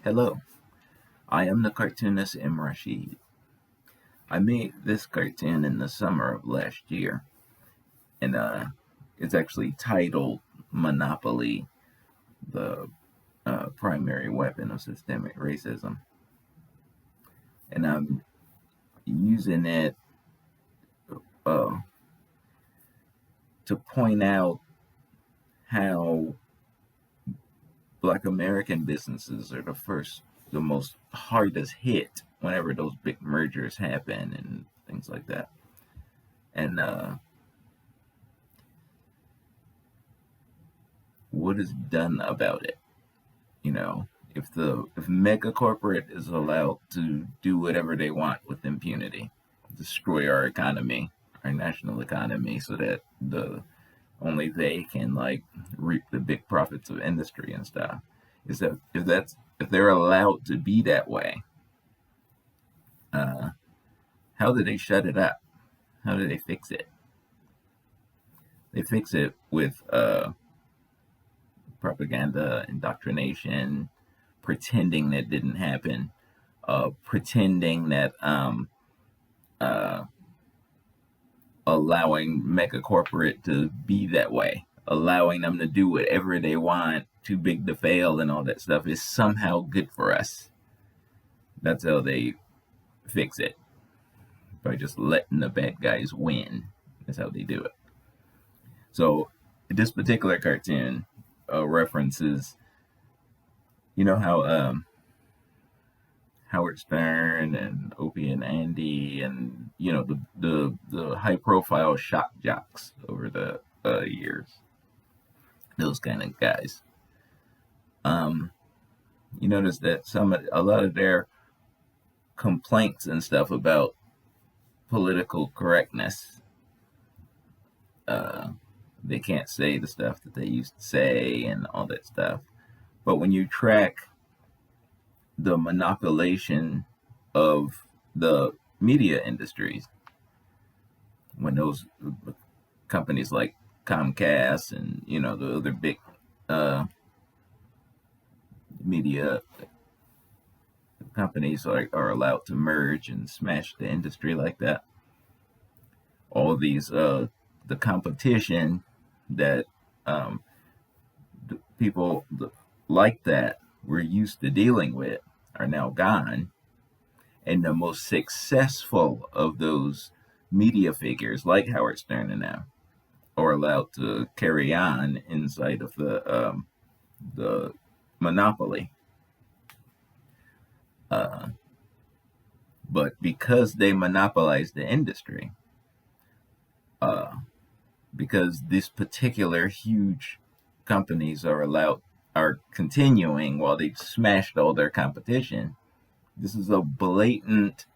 Hello, I am the cartoonist M. Rashid. I made this cartoon in the summer of last year, and it's actually titled Monopoly, the primary weapon of systemic racism. And I'm using it uh, to point out how Black American businesses are the most hardest hit whenever those big mergers happen and things like that. And what is done about it? If mega corporate is allowed to do whatever they want with impunity, destroy our economy, our national economy, so that the only they can reap the big profits of industry and stuff. Is that if they're allowed to be that way, how do they shut it up? How do they fix it? They fix it with propaganda, indoctrination, pretending that didn't happen, pretending that allowing mega corporate to be that way, allowing them to do whatever they want, too big to fail, and all that stuff is somehow good for us. That's how they fix it, by just letting the bad guys win. That's how they do it. So this particular cartoon references, how Howard Stern and Opie and Andy and the high profile shock jocks over the years, those kind of guys. You notice that a lot of their complaints and stuff about political correctness, they can't say the stuff that they used to say and all that stuff. But when you track the monopolization of the media industries, when those companies like Comcast and the other big media companies are allowed to merge and smash the industry like that, all these the competition that the people like that we're used to dealing with are now gone. And the most successful of those media figures, like Howard Stern and them, are allowed to carry on inside of the monopoly. But because they monopolize the industry, because these particular huge companies are continuing while they've smashed all their competition, this is a blatant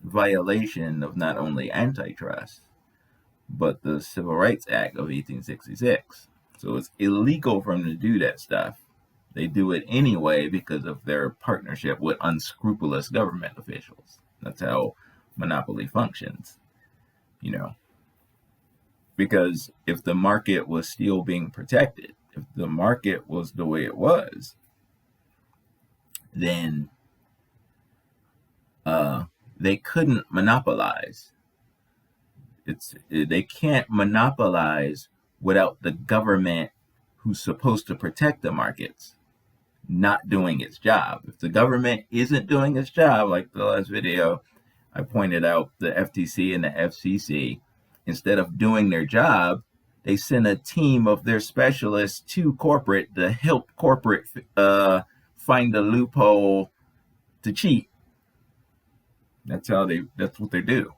violation of not only antitrust, but the Civil Rights Act of 1866. So it's illegal for them to do that stuff. They do it anyway because of their partnership with unscrupulous government officials. That's how monopoly functions, Because if the market was still being protected, if the market was the way it was, then they couldn't monopolize. They can't monopolize without the government, who's supposed to protect the markets, not doing its job. If the government isn't doing its job, like the last video, I pointed out the FTC and the FCC, instead of doing their job, they send a team of their specialists to corporate to help corporate find a loophole to cheat. That's what they do.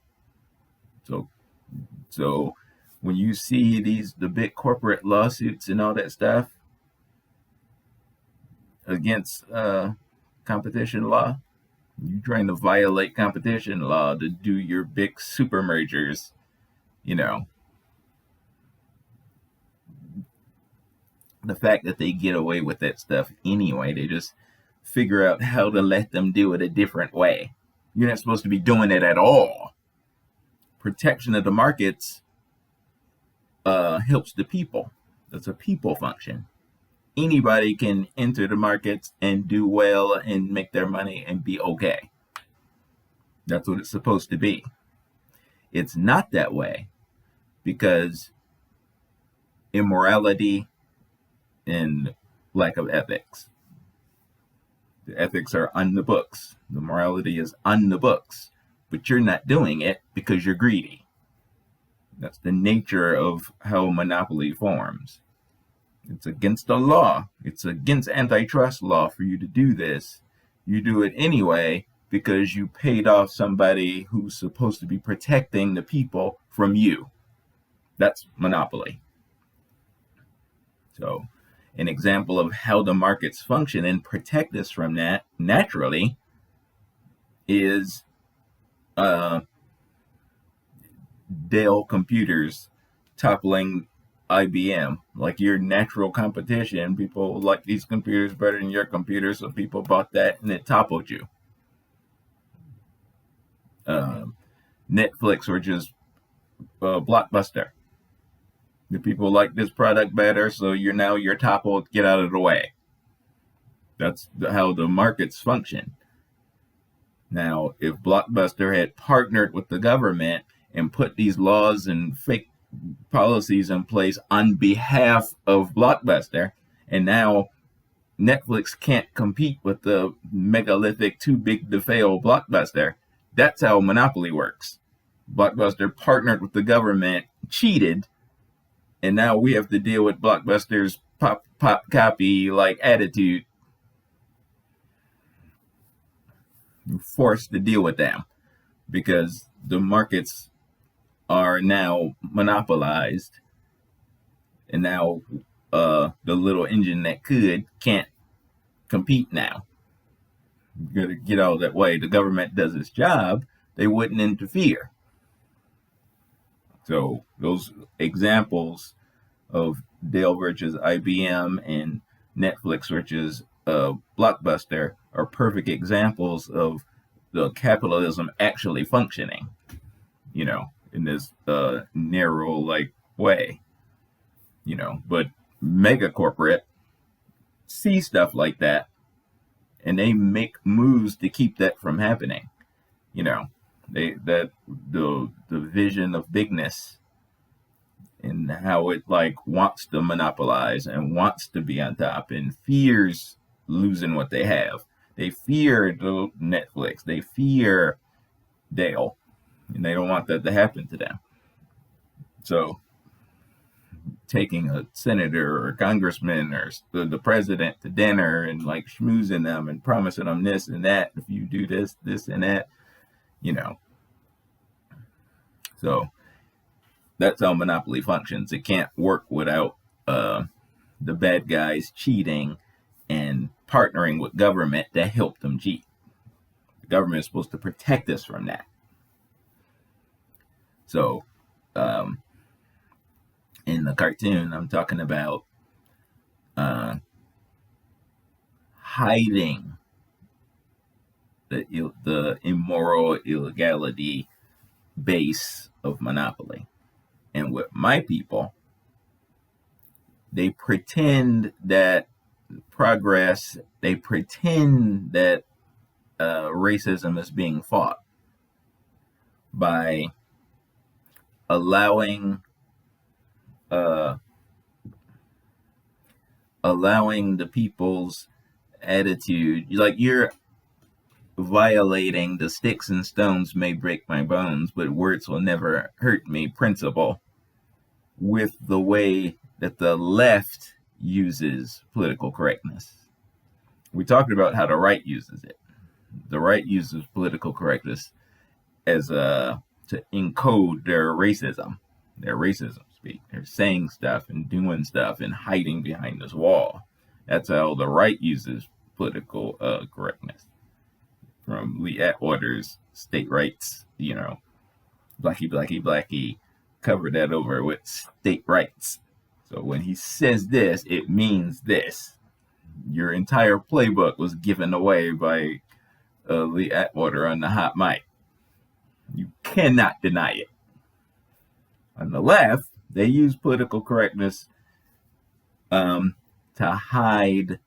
So when you see the big corporate lawsuits and all that stuff against competition law, you're trying to violate competition law to do your big super mergers, the fact that they get away with that stuff anyway, they just figure out how to let them do it a different way. You're not supposed to be doing it at all. Protection of the markets helps the people. That's a people function. anybody can enter the markets and do well and make their money and be okay. That's what it's supposed to be. It's not that way because immorality and lack of ethics. The ethics are on the books. The morality is on the books, but you're not doing it because you're greedy. That's the nature of how monopoly forms. It's against the law. It's against antitrust law for you to do this. You do it anyway because you paid off somebody who's supposed to be protecting the people from you. That's monopoly. So, an example of how the markets function and protect us from that naturally is Dell Computers toppling IBM. Like your natural competition, people like these computers better than your computer, so people bought that and it toppled you. Netflix, which is Blockbuster. The people like this product better, so you're toppled. Get out of the way. That's how the markets function. Now, if Blockbuster had partnered with the government and put these laws and fake policies in place on behalf of Blockbuster, and now Netflix can't compete with the megalithic too big to fail Blockbuster, that's how monopoly works. Blockbuster partnered with the government, cheated, and now we have to deal with Blockbuster's pop copy like attitude. We're forced to deal with them because the markets are now monopolized, and now the little engine that can't compete now. You gotta get out of that way. The government does its job, they wouldn't interfere. So those examples of Dell versus IBM and Netflix versus Blockbuster are perfect examples of the capitalism actually functioning, in this narrow way, but mega corporate see stuff like that and they make moves to keep that from happening. The vision of bigness and how it wants to monopolize and wants to be on top and fears losing what they have. They fear the Netflix, they fear Dale, and they don't want that to happen to them. So taking a senator or a congressman or the president to dinner and schmoozing them and promising them this and that, if you do this and that, So that's how monopoly functions. It can't work without the bad guys cheating and partnering with government to help them cheat. The government is supposed to protect us from that. So in the cartoon, I'm talking about hiding the immoral illegality base of monopoly. And with my people, they pretend that progress, they pretend that racism is being fought by allowing the people's attitude, you're violating the sticks and stones may break my bones, but words will never hurt me principle with the way that the left uses political correctness. We talked about how the right uses it. The right uses political correctness as to encode their racism speak. They're saying stuff and doing stuff and hiding behind this wall. That's how the right uses political correctness. From Lee Atwater's State Rights, Blackie, cover that over with state rights. So when he says this, it means this. Your entire playbook was given away by Lee Atwater on the hot mic. You cannot deny it. On the left, they use political correctness to hide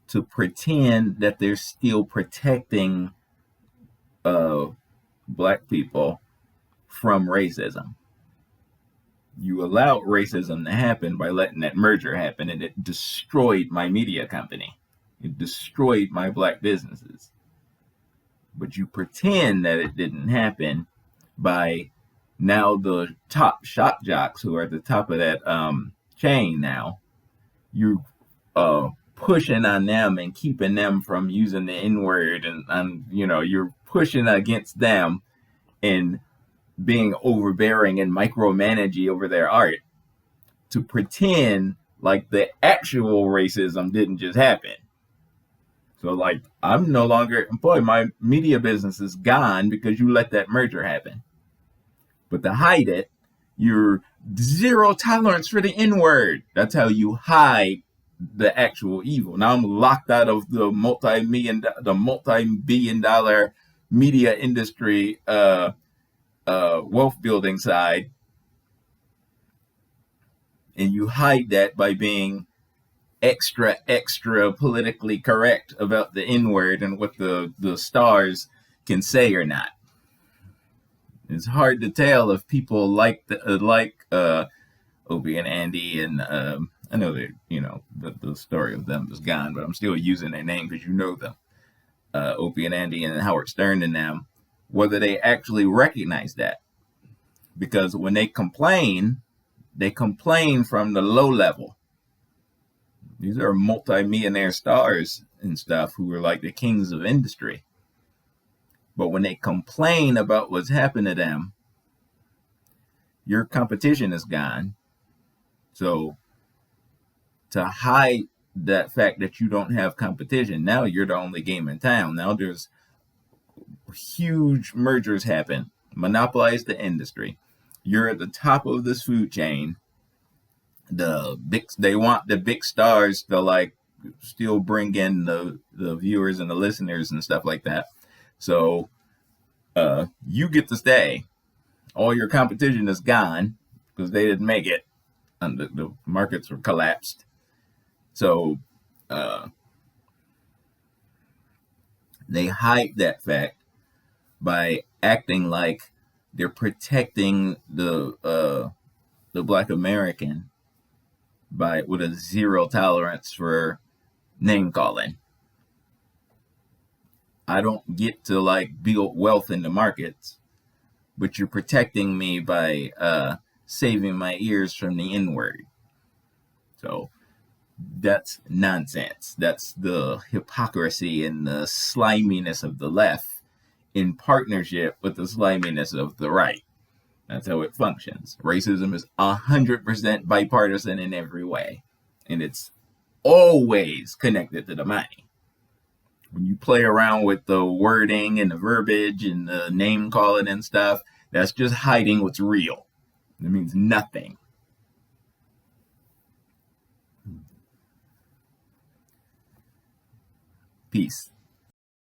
to pretend that they're still protecting black people from racism. You allowed racism to happen by letting that merger happen, and it destroyed my media company. It destroyed my black businesses. But you pretend that it didn't happen by now the top shock jocks who are at the top of that chain now. You pushing on them and keeping them from using the N-word, and you're pushing against them and being overbearing and micromanaging over their art to pretend like the actual racism didn't just happen. So like, I'm no longer employed. My media business is gone because you let that merger happen. But to hide it, you're zero tolerance for the N-word. That's how you hide the actual evil. Now I'm locked out of the multi-billion dollar media industry wealth building side, and you hide that by being extra politically correct about the N-word and what the stars can say or not. It's hard to tell if people like Opie and Andy, and I know that the story of them is gone, but I'm still using their name because you know them. Opie and Andy and Howard Stern and them, whether they actually recognize that. Because when they complain from the low level. These are multi-millionaire stars and stuff who are like the kings of industry. But when they complain about what's happened to them, your competition is gone. So to hide that fact that you don't have competition, now you're the only game in town. Now there's huge mergers happen, monopolize the industry. You're at the top of this food chain. They want the big stars to like still bring in the viewers and the listeners and stuff like that. So you get to stay. All your competition is gone because they didn't make it, and the markets were collapsed. So they hide that fact by acting like they're protecting the Black American with a zero tolerance for name calling. I don't get to like build wealth in the markets, but you're protecting me by saving my ears from the N-word. So that's nonsense. That's the hypocrisy and the sliminess of the left in partnership with the sliminess of the right. That's how it functions. Racism is 100% bipartisan in every way, and it's always connected to the money. When you play around with the wording and the verbiage and the name calling and stuff, that's just hiding what's real. It means nothing. Peace.